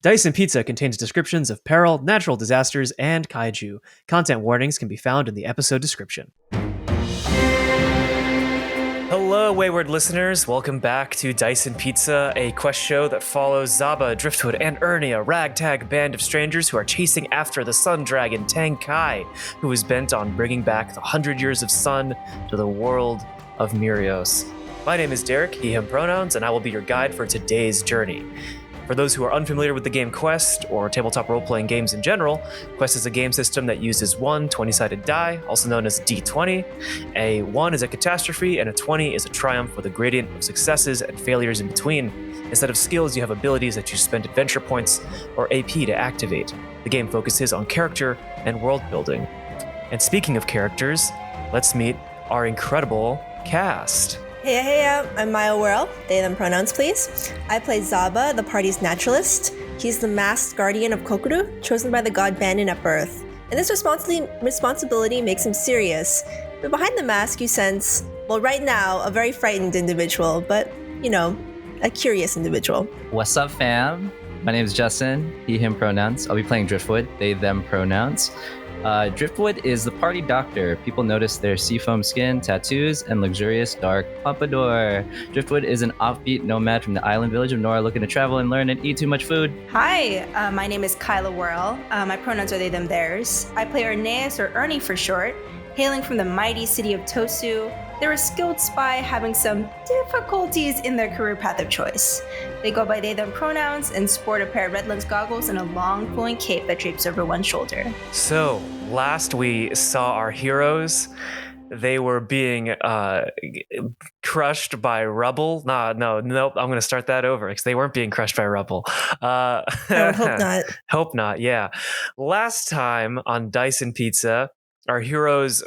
Dice and Pizza contains descriptions of peril, natural disasters, and kaiju. Content warnings can be found in the episode description. Hello, wayward listeners. Welcome back to Dice and Pizza, a quest show that follows Zaba, Driftwood, and Ernie, a ragtag band of strangers who are chasing after the sun dragon Tang Kai, who is bent on bringing back the 100 years of sun to the world of Mirios. My name is Derek, he, him pronouns, and I will be your guide for today's journey. For those who are unfamiliar with the game Quest, or tabletop role-playing games in general, Quest is a game system that uses one 20-sided die, also known as D20. A 1 is a catastrophe, and a 20 is a triumph with a gradient of successes and failures in between. Instead of skills, you have abilities that you spend adventure points or AP to activate. The game focuses on character and world building. And speaking of characters, let's meet our incredible cast. Hey, I'm Mya Worrell. They, them pronouns, please. I play Zaba, the party's naturalist. He's the masked guardian of Kokuru, chosen by the god Bandon at birth. And this responsibility makes him serious. But behind the mask, you sense, well, right now, a very frightened individual, but, you know, a curious individual. What's up, fam? My name is Justin, he, him pronouns. I'll be playing Driftwood, they, them pronouns. Driftwood is the party doctor. People notice their seafoam skin, tattoos, and luxurious dark pompadour. Driftwood is an offbeat nomad from the island village of Nora looking to travel and learn and eat too much food. Hi, my name is Kyla Worrell. My pronouns are they, them, theirs. I play Ernie, or Ernie for short. Hailing from the mighty city of Tosu, they're a skilled spy having some difficulties in their career path of choice. They go by they, them pronouns and sport a pair of red lens goggles and a long flowing cape that drapes over one shoulder. So, last we saw our heroes. They were being crushed by rubble. Nope, I'm going to start that over because they weren't being crushed by rubble. I would hope not. Hope not, yeah. Last time on Dice and Pizza, our heroes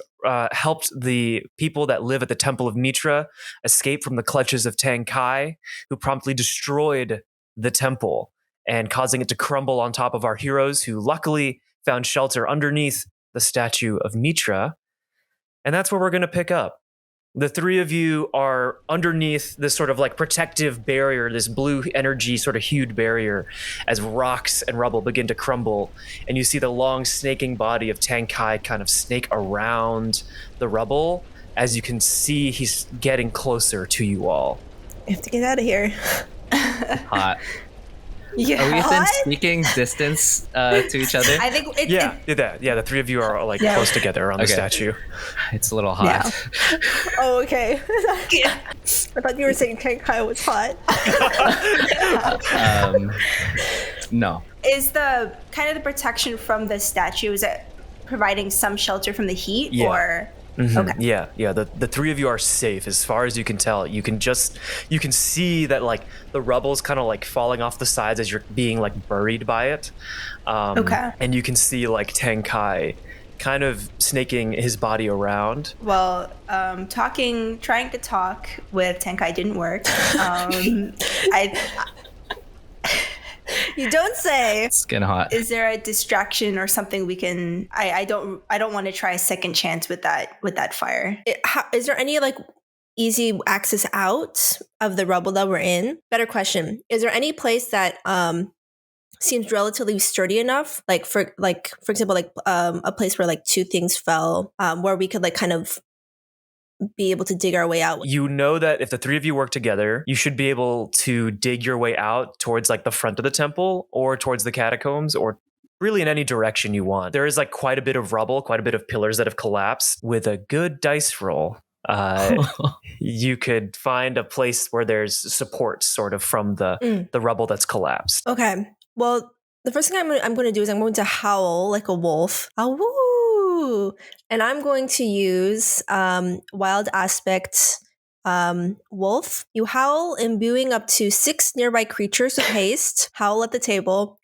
helped the people that live at the Temple of Mitra escape from the clutches of Tang Kai, who promptly destroyed the temple and causing it to crumble on top of our heroes, who luckily found shelter underneath the statue of Mitra. And that's where we're going to pick up. The three of you are underneath this sort of like protective barrier, this blue energy sort of hued barrier, as rocks and rubble begin to crumble. And you see the long snaking body of Tang Kai kind of snake around the rubble. As you can see, he's getting closer to you all. I have to get out of here. Hot. Yeah. Are we within speaking distance to each other? I think the three of you are like close together around the statue. It's a little hot. Yeah. Oh, okay. I thought you were saying Tang Kai was hot. No. Is the kind of the protection from the statue, is it providing some shelter from the heat or? Mm-hmm. Okay. Yeah. The three of you are safe as far as you can tell. You can see that like the rubble's kind of like falling off the sides as you're being like buried by it. Okay. And you can see like Tang Kai kind of snaking his body around. Well, trying to talk with Tang Kai didn't work. You don't say. It's getting hot. Is there a distraction or something we can? I don't want to try a second chance with that fire. Is there any like easy access out of the rubble that we're in? Better question. Is there any place that seems relatively sturdy enough? Like for example, like a place where like two things fell, where we could like kind of be able to dig our way out. You know that if the three of you work together, you should be able to dig your way out towards like the front of the temple or towards the catacombs or really in any direction you want. There is like quite a bit of rubble, quite a bit of pillars that have collapsed. With a good dice roll, you could find a place where there's support sort of from the rubble that's collapsed. Okay. Well, the first thing I'm going to do is I'm going to howl like a wolf. Woo! And I'm going to use Wild Aspect Wolf. You howl, imbuing up to 6 nearby creatures with haste. Howl at the table.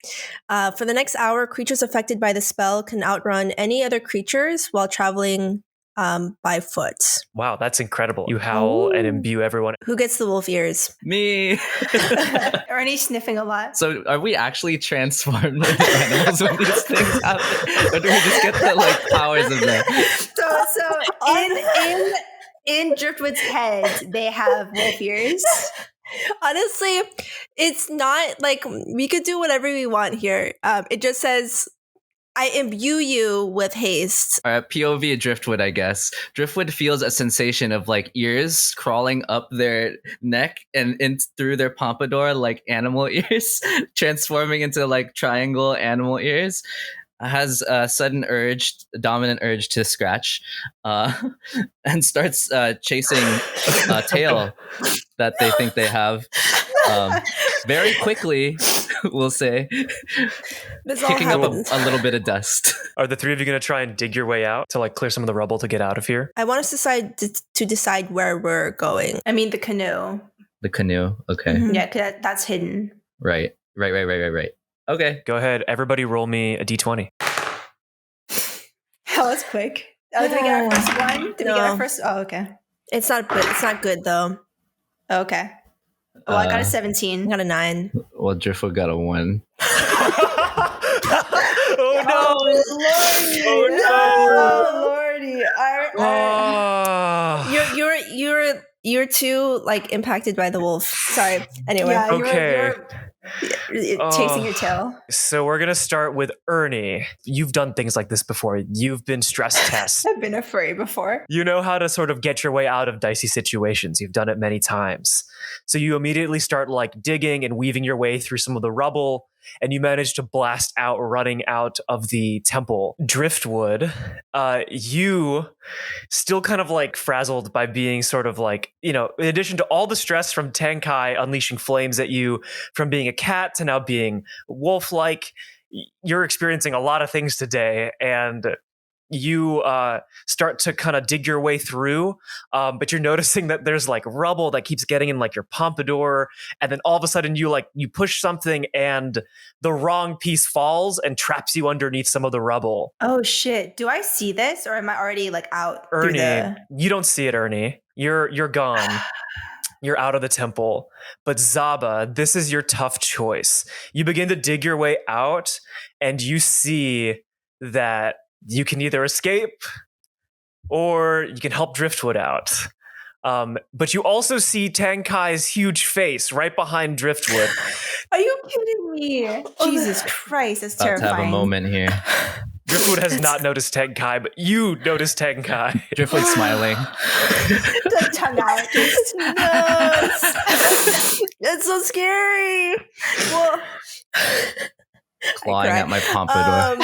For the next hour, creatures affected by the spell can outrun any other creatures while traveling by foot. Wow, that's incredible. You howl and imbue everyone. Who gets the wolf ears? Me. Ernie's sniffing a lot. So are we actually transformed into animals when these things happen? Or do we just get the like powers of them? So in Driftwood's head, they have wolf ears. Honestly, it's not like we could do whatever we want here. It just says, I imbue you with haste. All right, POV Driftwood, I guess. Driftwood feels a sensation of like ears crawling up their neck and in through their pompadour like animal ears, transforming into like triangle animal ears. Has a sudden urge, dominant urge to scratch, and starts chasing a tail that they think they have. Very quickly, we'll say, This all kicking up happens. a little bit of dust. Are the three of you going to try and dig your way out to like clear some of the rubble to get out of here? I want us to decide where we're going. I mean, the canoe. The canoe. Okay. Mhm. Yeah, 'cause that's hidden. Right. Okay. Go ahead. Everybody roll me a d20. That was quick. Oh, did we get our first one? Did we get No. our first? Oh, okay. It's not good. It's not good though. Okay. Well, I got a I 17. got a 9. Well, Driftwood got a 1. Oh no! Oh, Lordy. Oh. You're too like impacted by the wolf. Sorry. Anyway. Yeah, Okay. you're chasing your tail. So we're gonna start with Ernie. You've done things like this before. You've been stress tests. I've been a furry before. You know how to sort of get your way out of dicey situations. You've done it many times. So you immediately start like digging and weaving your way through some of the rubble, and you manage to blast out, running out of the temple. Driftwood, you still kind of like frazzled by being sort of like, you know, in addition to all the stress from Tang Kai unleashing flames at you, from being a cat to now being wolf-like, you're experiencing a lot of things today, and you start to kind of dig your way through, but you're noticing that there's like rubble that keeps getting in like your pompadour, and then all of a sudden you push something and the wrong piece falls and traps you underneath some of the rubble. Oh, shit. Do I see this, or am I already like out? Ernie, you don't see it, Ernie. You're gone. You're out of the temple. But Zaba, this is your tough choice. You begin to dig your way out, and you see that you can either escape or you can help Driftwood out. But you also see Tang Kai's huge face right behind Driftwood. Are you kidding me? Jesus Christ, that's About to terrifying. have a moment here. Driftwood has not noticed Tang Kai, but you notice Tang Kai. Driftwood smiling. The tongue out. It's so scary. Well, Clawing cry. at my pompadour.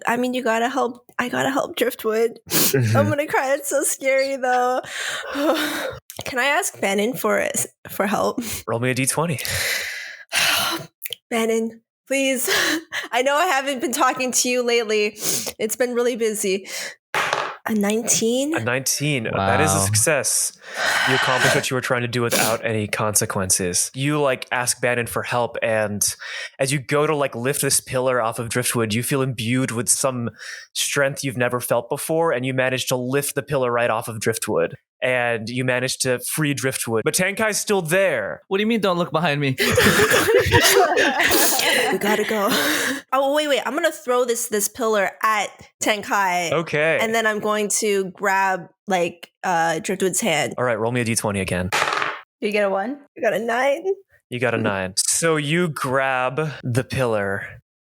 I mean, you gotta help. I gotta help Driftwood. I'm gonna cry. It's so scary, though. Can I ask Bannon for help? Roll me a d20. Bannon, please. I know I haven't been talking to you lately. It's been really busy. A 19? A 19. That is a Wow. success. You accomplished what you were trying to do without any consequences. You like ask Bannon for help, and as you go to like lift this pillar off of Driftwood, you feel imbued with some strength you've never felt before, and you manage to lift the pillar right off of Driftwood. And you manage to free Driftwood. But Tankai's still there. What do you mean don't look behind me? We gotta go. Oh, wait. I'm gonna throw this pillar at Tang Kai. Okay. And then I'm going to grab like Driftwood's hand. All right, roll me a d20 again. You get a 1? I got a 9. You got a 9. So you grab the pillar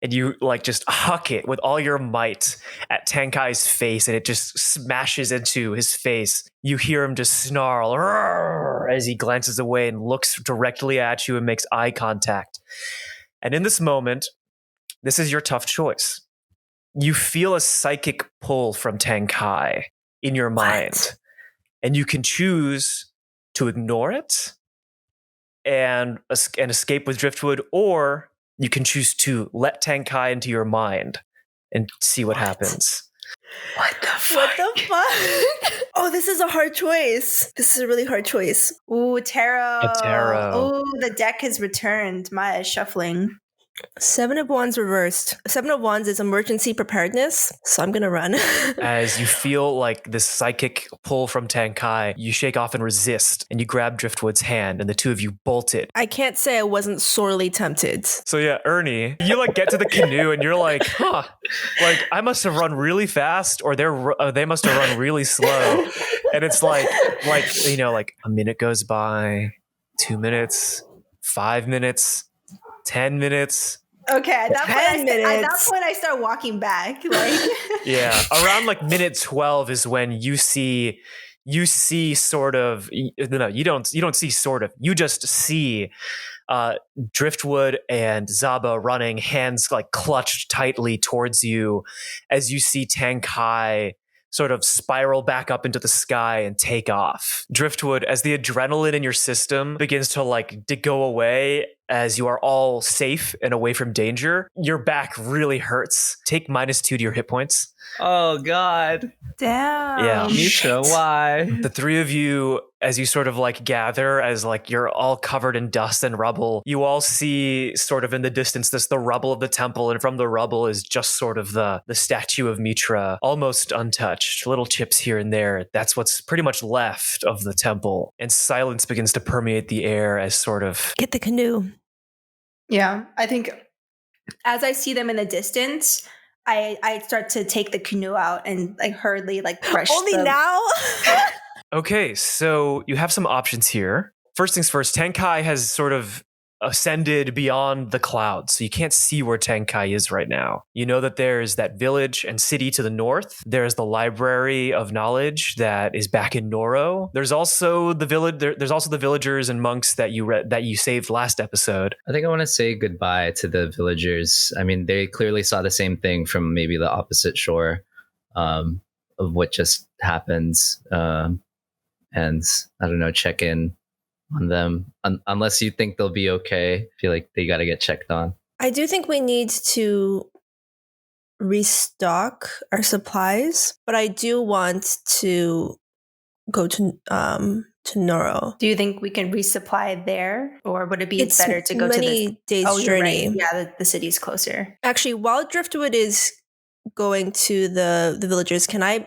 and you like just huck it with all your might at Tankai's face, and it just smashes into his face. You hear him just snarl "Roar," as he glances away and looks directly at you and makes eye contact. And in this moment, this is your tough choice. You feel a psychic pull from Tang Kai in your mind, and you can choose to ignore it and escape with Driftwood, or you can choose to let Tang Kai into your mind and see what happens. What the fuck? Oh, this is a hard choice. This is a really hard choice. Ooh, tarot. A tarot. Ooh, the deck has returned. Maya is shuffling. Seven of Wands reversed. Seven of Wands is emergency preparedness, so I'm gonna run. As you feel like this psychic pull from Tang Kai, you shake off and resist, and you grab Driftwood's hand, and the two of you bolt it. I can't say I wasn't sorely tempted. So yeah, Ernie, you like get to the canoe, and you're like, huh, like I must have run really fast, or they must have run really slow, and it's like you know, like a minute goes by, 2 minutes, 5 minutes. 10 minutes. Okay, at that 10 minutes. point I start walking back. Like Yeah, around like minute 12 is when you see sort of no, you don't see sort of. You just see Driftwood and Zaba running, hands like clutched tightly towards you as you see Tang Kai sort of spiral back up into the sky and take off. Driftwood, as the adrenaline in your system begins to go away as you are all safe and away from danger, your back really hurts. Take -2 to your hit points. Oh God. damn. Yeah. Mitra, why? The three of you, as you sort of like gather, as like you're all covered in dust and rubble, you all see sort of in the distance the rubble of the temple, and from the rubble is just sort of the statue of Mitra, almost untouched, little chips here and there. That's what's pretty much left of the temple, and silence begins to permeate the air as sort of Get the canoe. Yeah, I think as I see them in the distance, I start to take the canoe out and like hurriedly like brush Only them. now? Okay, so you have some options here. First things first, Tang Kai has sort of ascended beyond the clouds, so you can't see where Tang Kai is right now. You know that there's that village and city to the north. There's the library of knowledge that is back in Noro. There's also the village. There's also the villagers and monks that you saved last episode. I think I want to say goodbye to the villagers. I mean, they clearly saw the same thing from maybe the opposite shore of what just happens. And I don't know, check in on them. Unless you think they'll be okay. I feel like they got to get checked on. I do think we need to restock our supplies, but I do want to go to Noro. Do you think we can resupply there, or would it be It's better to go to many days you're journey. right. Yeah, the city's closer. Actually, while Driftwood is going to the villagers, can I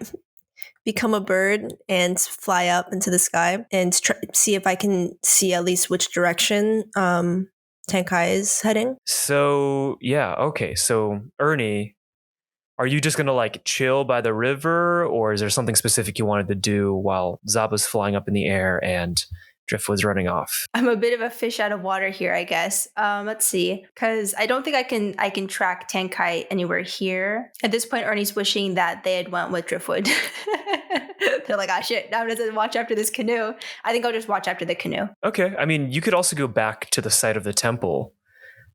become a bird and fly up into the sky and see if I can see at least which direction Tang Kai is heading? So yeah, okay. So Ernie, are you just gonna like chill by the river, or is there something specific you wanted to do while Zaba's flying up in the air and Driftwood's running off? I'm a bit of a fish out of water here, I guess. Let's see, because I don't think I can track Tang Kai anywhere here. At this point, Ernie's wishing that they had went with Driftwood. They're like, ah, shit, now I'm gonna watch after this canoe. I think I'll just watch after the canoe. Okay, I mean, you could also go back to the site of the temple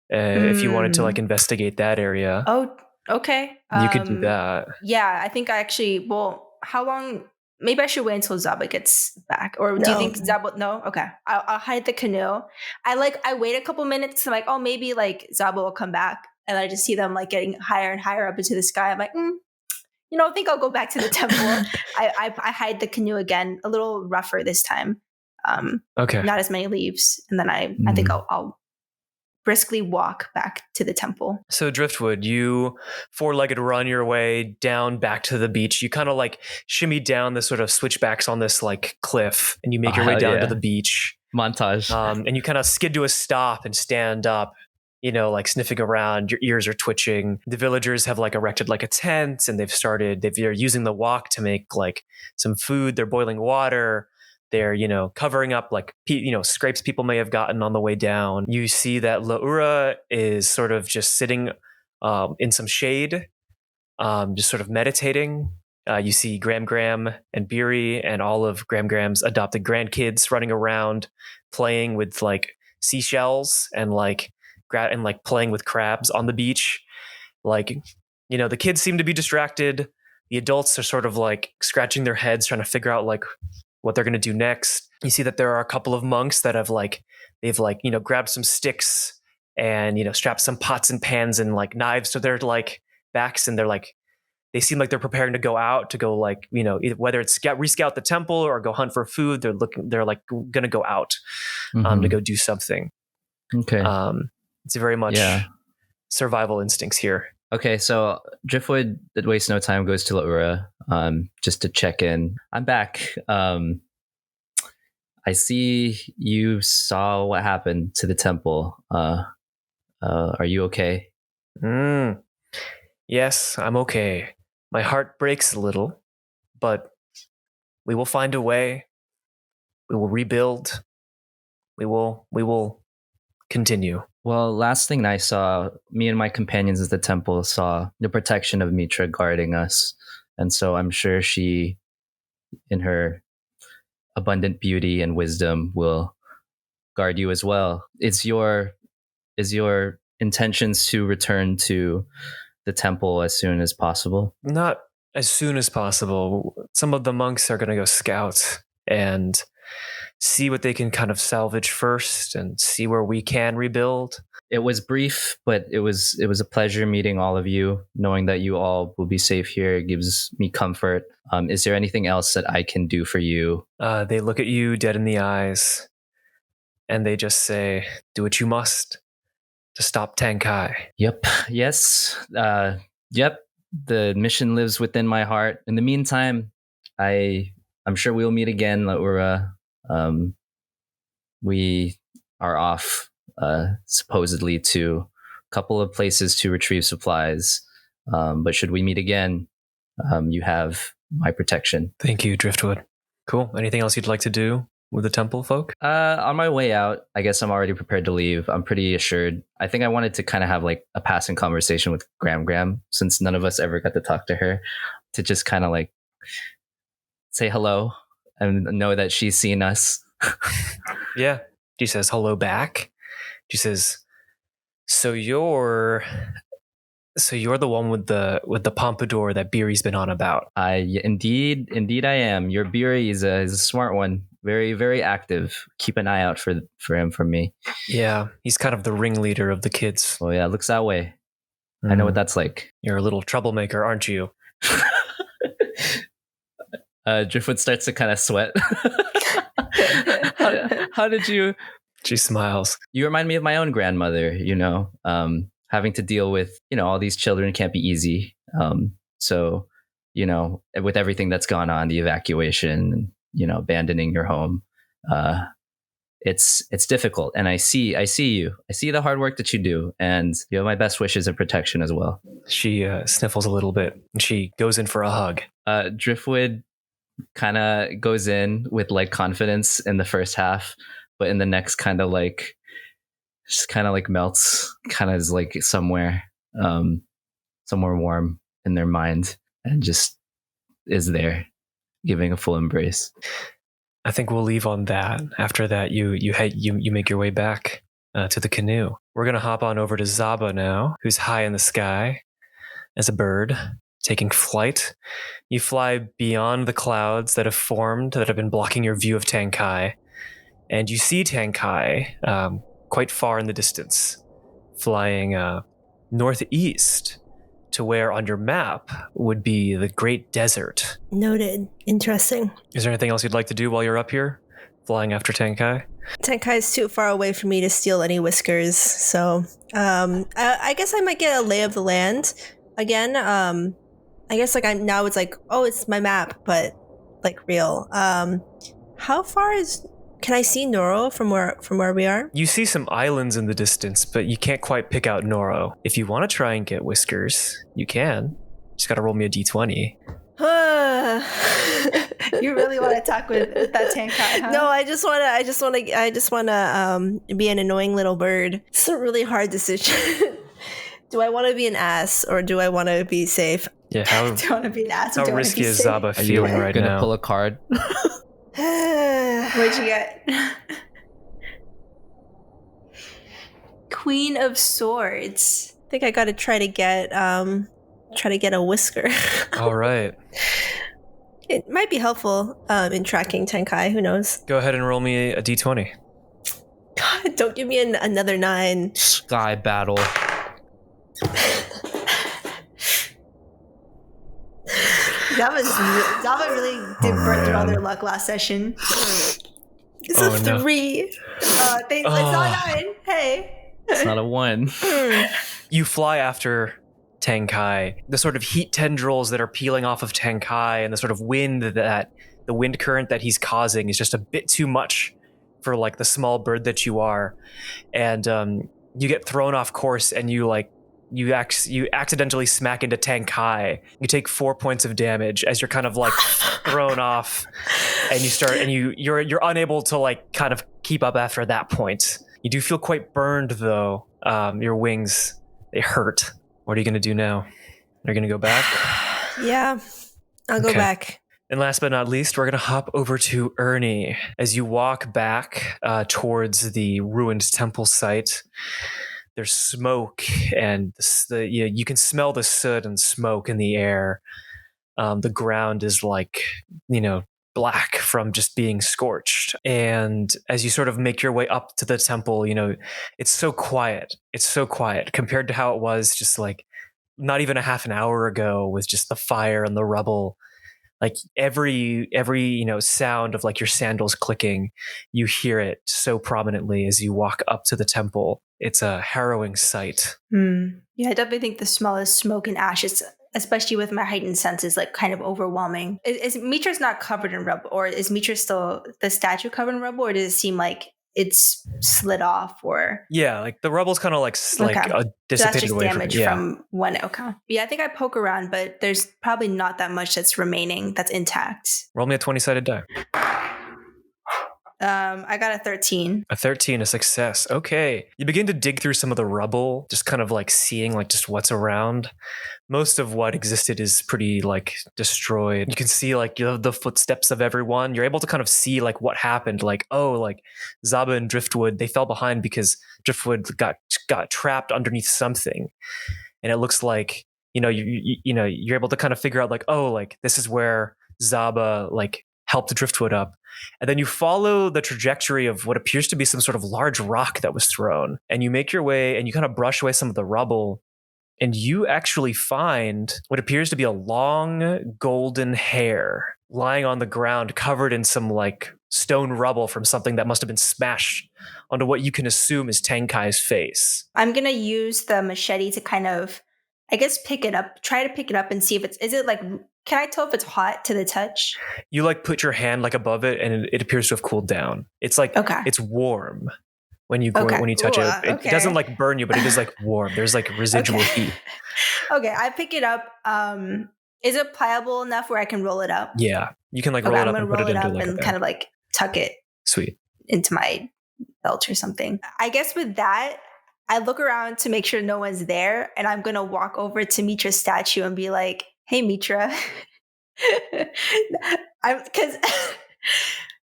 if you wanted to like investigate that area. Oh, okay. You could do that. Yeah, I think how long? Maybe I should wait until Zaba gets back. Or do you No. think Zaba? No? Okay. I'll hide the canoe. I wait a couple minutes. I'm like, oh, maybe like Zaba will come back. And I just see them like getting higher and higher up into the sky. I'm like, I think I'll go back to the temple. I hide the canoe again, a little rougher this time. Okay. Not as many leaves. And then I think I'll briskly walk back to the temple. So Driftwood, you four-legged run your way down back to the beach. You kind of like shimmy down the sort of switchbacks on this like cliff, and you make your way down to the beach. Montage. And you kind of skid to a stop and stand up, like sniffing around. Your ears are twitching. The villagers have like erected like a tent, and they're using the wok to make like some food. They're boiling water. They're, covering up like, scrapes people may have gotten on the way down. You see that Laura is sort of just sitting in some shade, just sort of meditating. You see Gram and Beery and all of Gram's adopted grandkids running around, playing with like seashells and playing with crabs on the beach. Like, the kids seem to be distracted. The adults are sort of like scratching their heads, trying to figure out like what they're going to do next. You see that there are a couple of monks that have they've grabbed some sticks and, strapped some pots and pans and like knives to their like backs. And they seem like they're preparing to go out to go like, whether it's rescout the temple or go hunt for food. They're like going to go out to go do something. Okay. It's very much survival instincts here. Okay, so Driftwood that wastes no time goes to Laura just to check in. I'm back. I see you saw what happened to the temple. Are you okay? Yes, I'm okay. My heart breaks a little, but we will find a way. We will rebuild. We will continue. Well, last thing I saw, me and my companions at the temple saw the protection of Mitra guarding us. And so I'm sure she, in her abundant beauty and wisdom, will guard you as well. Is your intentions to return to the temple as soon as possible? Not as soon as possible. Some of the monks are going to go scout and see what they can kind of salvage first and see where we can rebuild. It was brief, but it was a pleasure meeting all of you. Knowing that you all will be safe here gives me comfort. Is there anything else that I can do for you? They look at you dead in the eyes and they just say, do what you must to stop Tang Kai. Yep. Yes. Yep. The mission lives within my heart. In the meantime, I'm sure we'll meet again, Laura. We are off supposedly to a couple of places to retrieve supplies. But should we meet again, you have my protection. Thank you, Driftwood. Cool. Anything else you'd like to do with the temple folk? On my way out, I guess I'm already prepared to leave. I'm pretty assured. I think I wanted to kind of have like a passing conversation with Gram, since none of us ever got to talk to her, to just kind of like say hello and know that she's seen us. Yeah. She says hello back. She says, so you're the one with the pompadour that Beery's been on about. Indeed I am. Your Beery is a smart one. Very, very active. Keep an eye out for him from me. Yeah, he's kind of the ringleader of the kids. Oh yeah, looks that way. I know what that's like. You're a little troublemaker, aren't you? Driftwood starts to kind of sweat. How did you? She smiles. You remind me of my own grandmother, having to deal with, all these children can't be easy. So, with everything that's gone on, the evacuation, abandoning your home, it's difficult. And I see you. I see the hard work that you do, and you have my best wishes and protection as well. She sniffles a little bit and she goes in for a hug. Driftwood kind of goes in with like confidence in the first half, but in the next kind of like melts, kind of is like somewhere warm in their mind, and just is there giving a full embrace. I think we'll leave on that. After that, you make your way back to the canoe. We're gonna hop on over to Zaba now, who's high in the sky as a bird, taking flight. You fly beyond the clouds that have formed, that have been blocking your view of Tang Kai, and you see Tang Kai quite far in the distance, flying northeast to where on your map would be the Great Desert. Noted. Interesting. Is there anything else you'd like to do while you're up here, flying after Tang Kai? Tang Kai is too far away for me to steal any whiskers, so I guess I might get a lay of the land again. I guess like now it's like, oh, it's my map, but like real. How far can I see Noro from where we are? You see some islands in the distance, but you can't quite pick out Noro. If you want to try and get whiskers, you can. Just gotta roll me a d20. You really want to talk with that Tang Kai, huh? No, I just want to be an annoying little bird. It's a really hard decision. Do I want to be an ass or do I want to be safe? Yeah, how Do you want to be an ass? how risky is Zaba feeling right gonna now? pull a card? What'd you get? Queen of Swords. I think I got to try to get a whisker. All right. It might be helpful in tracking Tang Kai. Who knows? Go ahead and roll me a d20. God, don't give me another 9. Sky battle. Zaba really did burn through all their luck last session. It's Oh, a no. 3. It's not 9. Hey. It's not a 1. You fly after Tang Kai. The sort of heat tendrils that are peeling off of Tang Kai and the sort of the wind current that he's causing is just a bit too much for like the small bird that you are. And you get thrown off course and you accidentally smack into Tang Kai. You take 4 points of damage as you're kind of like thrown off, and you're unable to like kind of keep up after that point. You do feel quite burned though. Your wings, they hurt. What are you going to do now? Are you going to go back? Yeah, I'll go back. And last but not least, we're going to hop over to Ernie. As you walk back towards the ruined temple site, there's smoke, and you can smell the soot and smoke in the air. The ground is like, black from just being scorched. And as you sort of make your way up to the temple, it's so quiet. It's so quiet compared to how it was just like not even a half an hour ago with just the fire and the rubble. Like every sound of like your sandals clicking, you hear it so prominently as you walk up to the temple. It's a harrowing sight. Yeah, I definitely think the smell of smoke and ashes, especially with my heightened senses, like kind of overwhelming. Is Mitra's not covered in rubble, or is Mitra still the statue covered in rubble, or does it seem like it's slid off? Or like the rubble's kind of like dissipated that's just away damage from when. Okay, yeah, I think I poke around, but there's probably not that much that's remaining that's intact. Roll me a 20-sided die. I got a 13. A 13, a success. Okay. You begin to dig through some of the rubble, just kind of like seeing like just what's around. Most of what existed is pretty like destroyed. You can see like the footsteps of everyone. You're able to kind of see like what happened. Like, like Zaba and Driftwood, they fell behind because Driftwood got trapped underneath something. And it looks like, you're able to kind of figure out like, like this is where Zaba like helped Driftwood up. And then you follow the trajectory of what appears to be some sort of large rock that was thrown. And you make your way and you kind of brush away some of the rubble. And you actually find what appears to be a long golden hair lying on the ground, covered in some like stone rubble from something that must have been smashed onto what you can assume is Tang Kai's face. I'm going to use the machete to kind of, I guess, try to pick it up and see if is it like, can I tell if it's hot to the touch? You like put your hand like above it and it appears to have cooled down. It's like, it's warm when you touch it. It doesn't like burn you, but it is like warm. There's like residual heat. Okay, I pick it up. Is it pliable enough where I can roll it up? Yeah, you can like roll it up and put it into like and kind of like tuck it. Sweet. Into my belt or something. I guess with that, I look around to make sure no one's there, and I'm gonna walk over to Mitra's statue and be like, "Hey, Mitra,"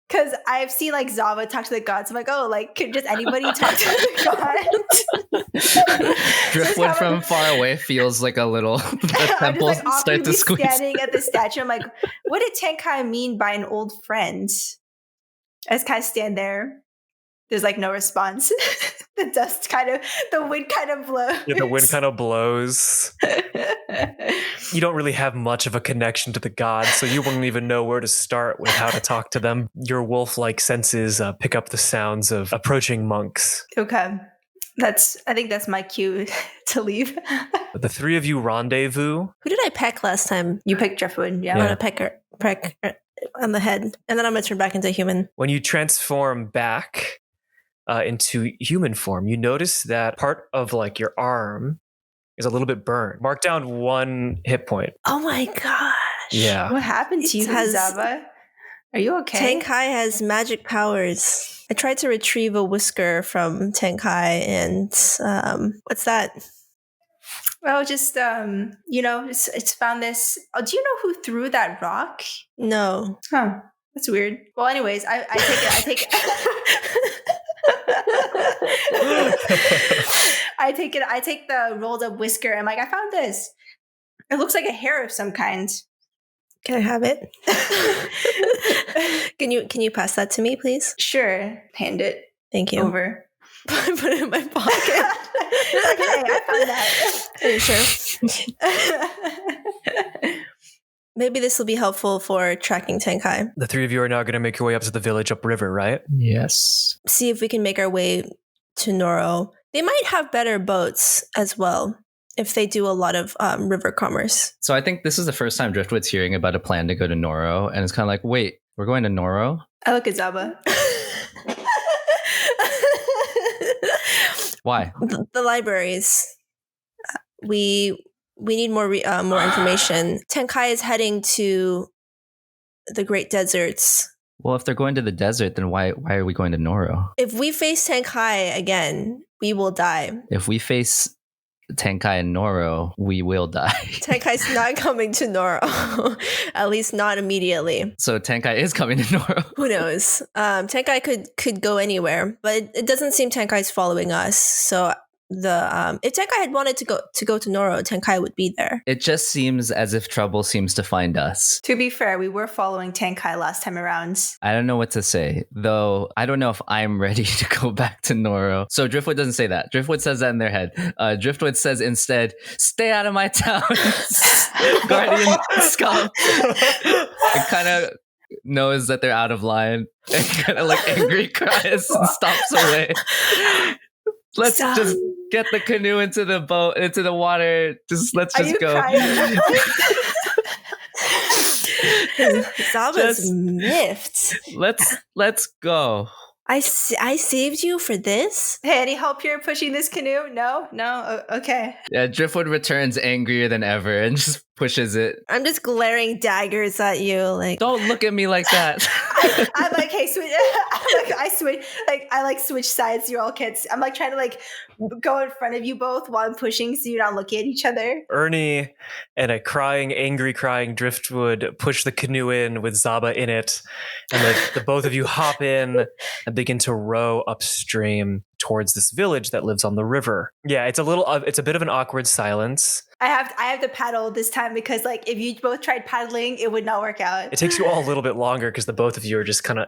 because I've seen like Zaba talk to the gods. I'm like, could just anybody talk to the gods? Driftwood from far away feels like a little the temple like start to squeeze. Standing at the statue, I'm like, what did Tang Kai mean by an old friend? I just kind of stand there. There's like no response. The wind kind of blows. Yeah, the wind kind of blows. You don't really have much of a connection to the gods, so you wouldn't even know where to start with how to talk to them. Your wolf-like senses pick up the sounds of approaching monks. Okay. I think that's my cue to leave. The three of you rendezvous. Who did I peck last time? You picked Driftwood, yeah. I'm going to peck her on the head, and then I'm going to turn back into human. When you transform back into human form, you notice that part of like your arm is a little bit burned. Mark down 1 hit point. Oh my gosh. Yeah. What happened to you, Zaba? Are you okay? Tang Kai has magic powers. I tried to retrieve a whisker from Tang Kai, and what's that? Well, just it's found this. Oh, do you know who threw that rock? No. Huh. That's weird. Well, anyways, I take it. I take the rolled up whisker. I'm like, I found this. It looks like a hair of some kind. Can I have it? Can you pass that to me, please? Sure. Hand it. Thank you. Over. Put it in my pocket. Okay, I found that. Are you sure? Maybe this will be helpful for tracking Tang Kai. The three of you are now going to make your way up to the village upriver, right? Yes. See if we can make our way to Noro. They might have better boats as well if they do a lot of river commerce. So I think this is the first time Driftwood's hearing about a plan to go to Noro, and it's kind of like, wait, we're going to Noro? I look at Zaba. Why? The libraries. We need more information. Tang Kai is heading to the Great Deserts. Well, if they're going to the desert, then why are we going to Noro? If we face Tang Kai again, we will die. If we face Tang Kai and Noro, we will die. Tang Kai's not coming to Noro, at least not immediately. So Tang Kai is coming to Noro. Who knows? Tang Kai could go anywhere, but it doesn't seem Tang Kai's following us. So if Tang Kai had wanted to go to Noro, Tang Kai would be there. It just seems as if trouble seems to find us. To be fair, we were following Tang Kai last time around. I don't know what to say, though. I don't know if I'm ready to go back to Noro. So Driftwood doesn't say that. Driftwood says that in their head. Driftwood says instead, "Stay out of my town, Guardian scum." It kind of knows that they're out of line and kind of like angry cries and stops away. Let's just get the canoe into the boat, into the water. Let's just go. Zaba's miffed. Let's go. I saved you for this? Hey, any help here pushing this canoe? No? Okay. Yeah, Driftwood returns angrier than ever and just pushes it. I'm just glaring daggers at you, like, don't look at me like that. I'm like, hey, switch. I switch sides. You all kids. I'm like trying to like go in front of you both while I'm pushing, so you're not looking at each other. Ernie and a angry crying Driftwood push the canoe in with Zaba in it, and the both of you hop in and begin to row upstream towards this village that lives on the river. Yeah, it's a bit of an awkward silence. I have to paddle this time because like if you both tried paddling, it would not work out. It takes you all a little bit longer because the both of you are just kind of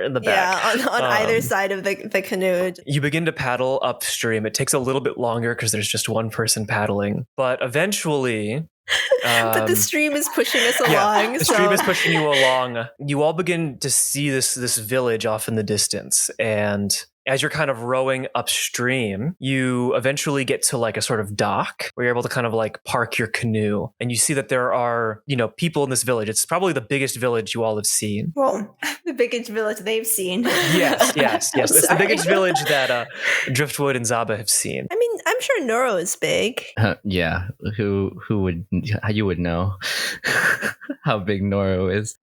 in the back. Yeah, on either side of the canoe. You begin to paddle upstream. It takes a little bit longer because there's just one person paddling. But eventually... but the stream is pushing us along. Yeah, the stream is pushing you along. You all begin to see this village off in the distance, and as you're kind of rowing upstream, you eventually get to like a sort of dock where you're able to kind of like park your canoe, and you see that there are, people in this village. It's probably the biggest village you all have seen. Well, the biggest village they've seen. Yes. It's the biggest village that Driftwood and Zaba have seen. I mean, I'm sure Noro is big. Yeah, you would know how big Noro is.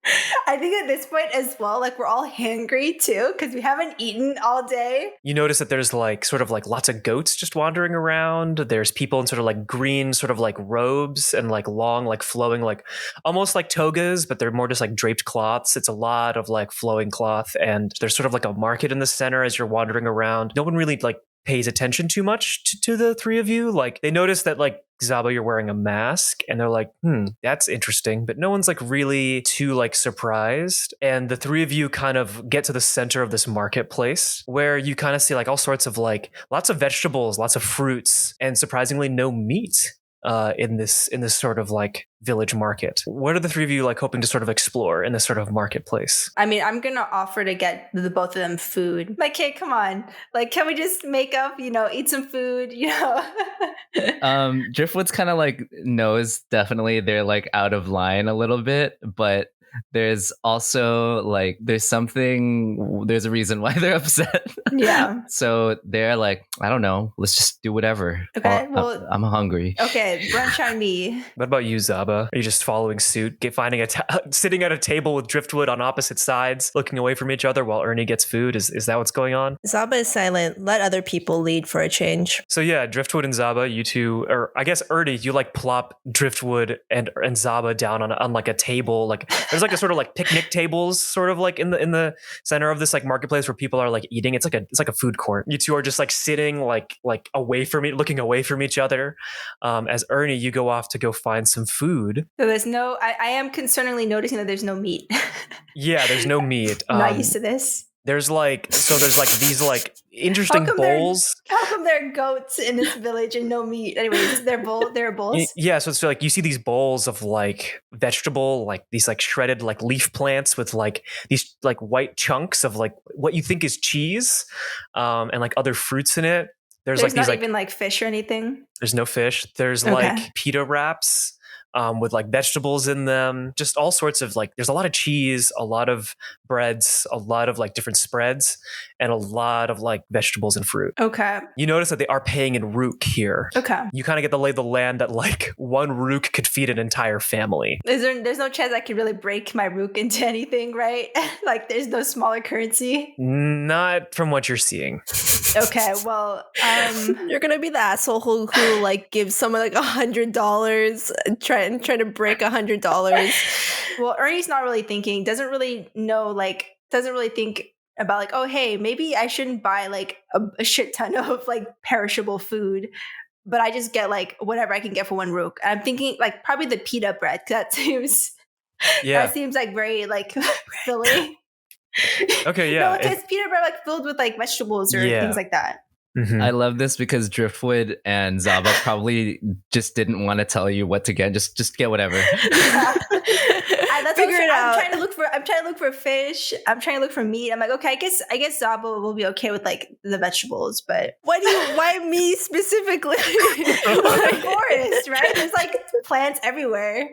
I think at this point as well, like we're all hangry too because we haven't eaten all day. You notice that there's like sort of like lots of goats just wandering around. There's people in sort of like green sort of like robes and like long like flowing like almost like togas, but they're more just like draped cloths. It's a lot of like flowing cloth, and there's sort of like a market in the center as you're wandering around. No one really like pays attention too much to the three of you. Like they notice that like Zaba, you're wearing a mask, and they're like, that's interesting. But no one's like really too like surprised. And the three of you kind of get to the center of this marketplace where you kind of see like all sorts of like lots of vegetables, lots of fruits, and surprisingly no meat in this sort of like village market. What are the three of you like hoping to sort of explore in this sort of marketplace? I mean, I'm gonna offer to get the both of them food. Like, hey, come on, like, can we just make up? Eat some food. Driftwood's kind of like knows definitely they're like out of line a little bit, but there's also like there's a reason why they're upset. Yeah. So they're like, I don't know, let's just do whatever. Okay. Well, I'm hungry. Okay, brunch on me. What about you, Zaba? Are you just following suit, finding sitting at a table with Driftwood on opposite sides, looking away from each other while Ernie gets food? Is that what's going on? Zaba is silent. Let other people lead for a change. So yeah, Driftwood and Zaba, you two, or I guess Ernie, you like plop Driftwood and Zaba down on like a table. Like there's like a sort of like picnic tables, sort of like in the center of this like marketplace where people are like eating. It's like a food court. You two are just like sitting like away from looking away from each other. As Ernie, you go off to go find some food. So there's no. I am concerningly noticing that there's no meat. Yeah, there's no meat. I'm not used to this. There's these like interesting bowls. How come there are goats in this village and no meat? Anyways, there are bowls. Yeah, so it's like you see these bowls of like vegetable, like these like shredded like leaf plants with like these like white chunks of like what you think is cheese, and like other fruits in it. There's There's like these not like even like fish or anything. there's no fish. There's Okay. like pita wraps with like vegetables in them. Just all sorts of like. There's a lot of cheese, a lot of breads, a lot of like different spreads, and a lot of like vegetables and fruit. Okay. You notice that they are paying in rook here. Okay. You kind of get the lay of the land that like one rook could feed an entire family. There's no chance I could really break my rook into anything, right? Like there's no smaller currency. Not from what you're seeing. Okay, well, You're gonna be the asshole who like gives someone like $100, trying to break $100. well, Ernie's not really thinking, doesn't really think about like, oh, hey, maybe I shouldn't buy like a shit ton of like perishable food, but I just get like whatever I can get for one rook. And I'm thinking like probably the pita bread. That seems like very like filling. Okay, yeah. No, because pita bread like filled with like vegetables or Yeah. things like that. Mhm. I love this because Driftwood and Zaba probably just didn't want to tell you what to get. Just get whatever. That's Figure it out. I'm trying to look for fish. I'm trying to look for meat. I'm like, okay, I guess Zaba will be okay with like the vegetables, but Why me specifically? like forest, right? There's like plants everywhere.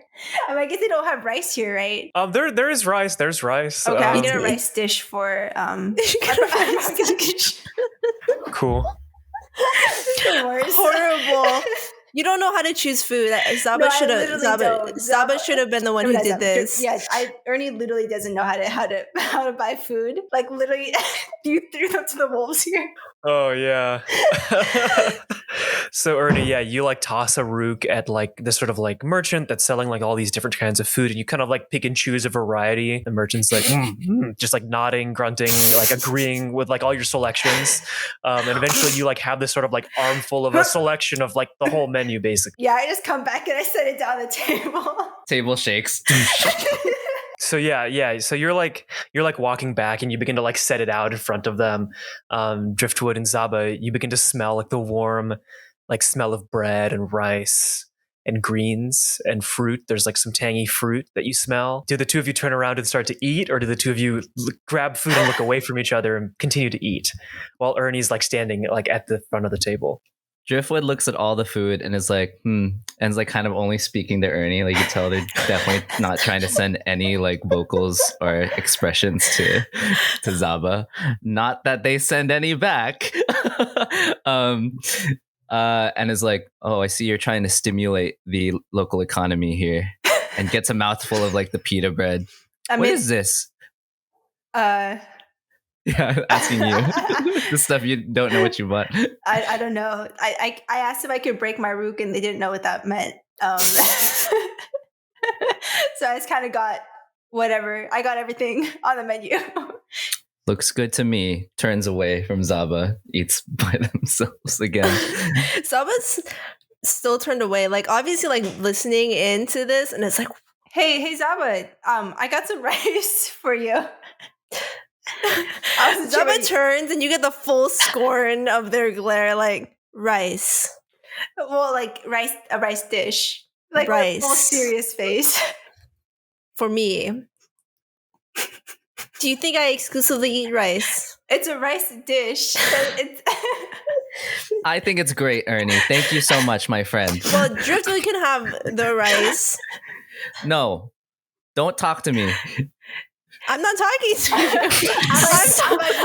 I mean, I guess they don't have rice here, right? There is rice. There's rice. Okay, we get a rice dish for Cool. Horrible. You don't know how to choose food. Zaba No, I should have. literally Zaba, don't. Zaba should have been the one who did this. Yes, Ernie literally doesn't know how to buy food. Like literally, you threw them to the wolves here. Oh yeah. So Ernie, yeah, you like toss a rook at like this sort of like merchant that's selling like all these different kinds of food, and you kind of like pick and choose a variety. The merchant's like just like nodding, grunting, like agreeing with like all your selections, and eventually you like have this sort of like armful of a selection of like the whole menu basically. Yeah, I just come back and I set it down on the table. Table shakes. So yeah. So you're like walking back, and you begin to like set it out in front of them. Driftwood and Zaba, you begin to smell like the warm, like smell of bread and rice and greens and fruit. There's like some tangy fruit that you smell. Do the two of you turn around and start to eat, or do the two of you grab food and look away from each other and continue to eat, while Ernie's like standing like at the front of the table? Driftwood looks at all the food and is like, and is like kind of only speaking to Ernie. Like you tell they're definitely not trying to send any like vocals or expressions to Zaba. Not that they send any back. And is like, oh, I see you're trying to stimulate the local economy here, and gets a mouthful of like the pita bread. What is this? Yeah, I'm asking you. The stuff you don't know what you want. I don't know. I asked if I could break my rook, and they didn't know what that meant. So I just kind of got whatever. I got everything on the menu. Looks good to me. Turns away from Zaba. Eats by themselves again. Zaba's still turned away. Like obviously, like listening into this, and it's like, hey Zaba, I got some rice for you. Zaba turns, and you get the full scorn of their glare. Like rice. Well, like a rice dish. Like rice. A full serious face. For me. Do you think I exclusively eat rice? It's a rice dish. I think it's great, Ernie. Thank you so much, my friend. Well, Driftwood can have the rice. No, don't talk to me. I'm not talking to you.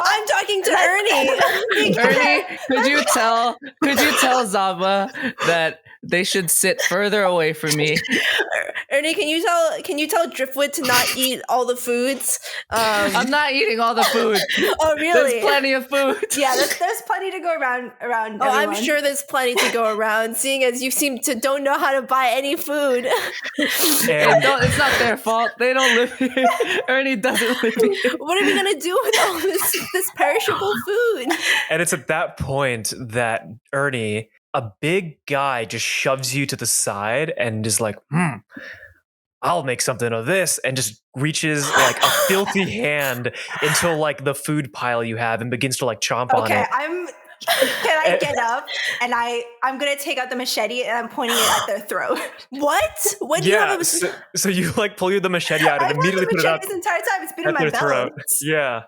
I'm talking to Ernie. Ernie, could you tell Zaba that they should sit further away from me? Ernie, can you tell Driftwood to not eat all the foods? I'm not eating all the food. Oh, really? There's plenty of food. Yeah, there's plenty to go around. Oh, I'm sure there's plenty to go around, seeing as you seem to don't know how to buy any food. It's not their fault. They don't live here. Ernie doesn't live here. What are we gonna do with all this perishable food? And it's at that point that Ernie, a big guy, just shoves you to the side and is like, I'll make something of this, and just reaches like a filthy hand into like the food pile you have and begins to like chomp on it. Can I get up, and I'm gonna take out the machete and I'm pointing it at their throat. What? When do you have a so you like pull the machete out and immediately put it up this entire time. It's been in at my their belly. throat. Yeah.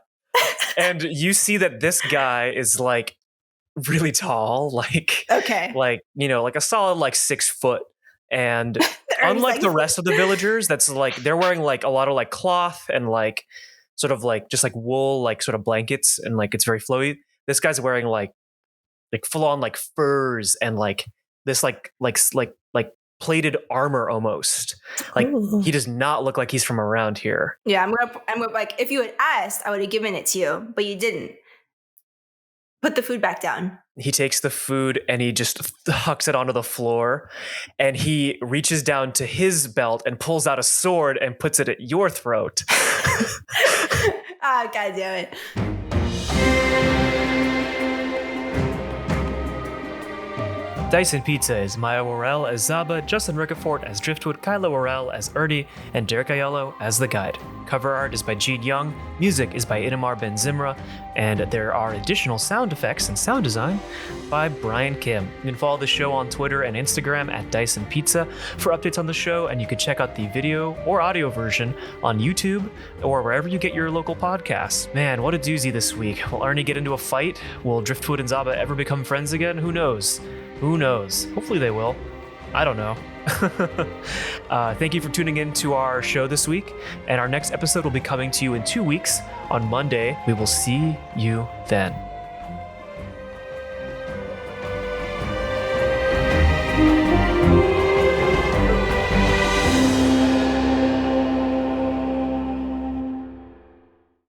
And you see that this guy is like really tall, like Okay. like like a solid like 6 foot. And unlike the rest of the villagers, that's like they're wearing like a lot of like cloth and like sort of like just like wool, like sort of blankets, and like it's very flowy. This guy's wearing like full on like furs and like this like plated armor almost. Like Ooh. he does not look like he's from around here. Yeah, I'm gonna like if you had asked, I would have given it to you, but you didn't. Put the food back down. He takes the food and he just hucks it onto the floor, and he reaches down to his belt and pulls out a sword and puts it at your throat. Ah, God damn it. Dyson Pizza is Mya Worrell as Zaba, Justin Ricafort as Driftwood, Kyla Worrell as Ernie, and Derek Aiello as the guide. Cover art is by Jeed Young, music is by Inamar Ben Zimra, and there are additional sound effects and sound design by Brian Kim. You can follow the show on Twitter and Instagram at Dyson Pizza for updates on the show, and you can check out the video or audio version on YouTube or wherever you get your local podcasts. Man, what a doozy this week. Will Ernie get into a fight? Will Driftwood and Zaba ever become friends again? Who knows? Who knows? Hopefully they will. I don't know. Thank you for tuning in to our show this week, and our next episode will be coming to you in 2 weeks on Monday. We will see you then.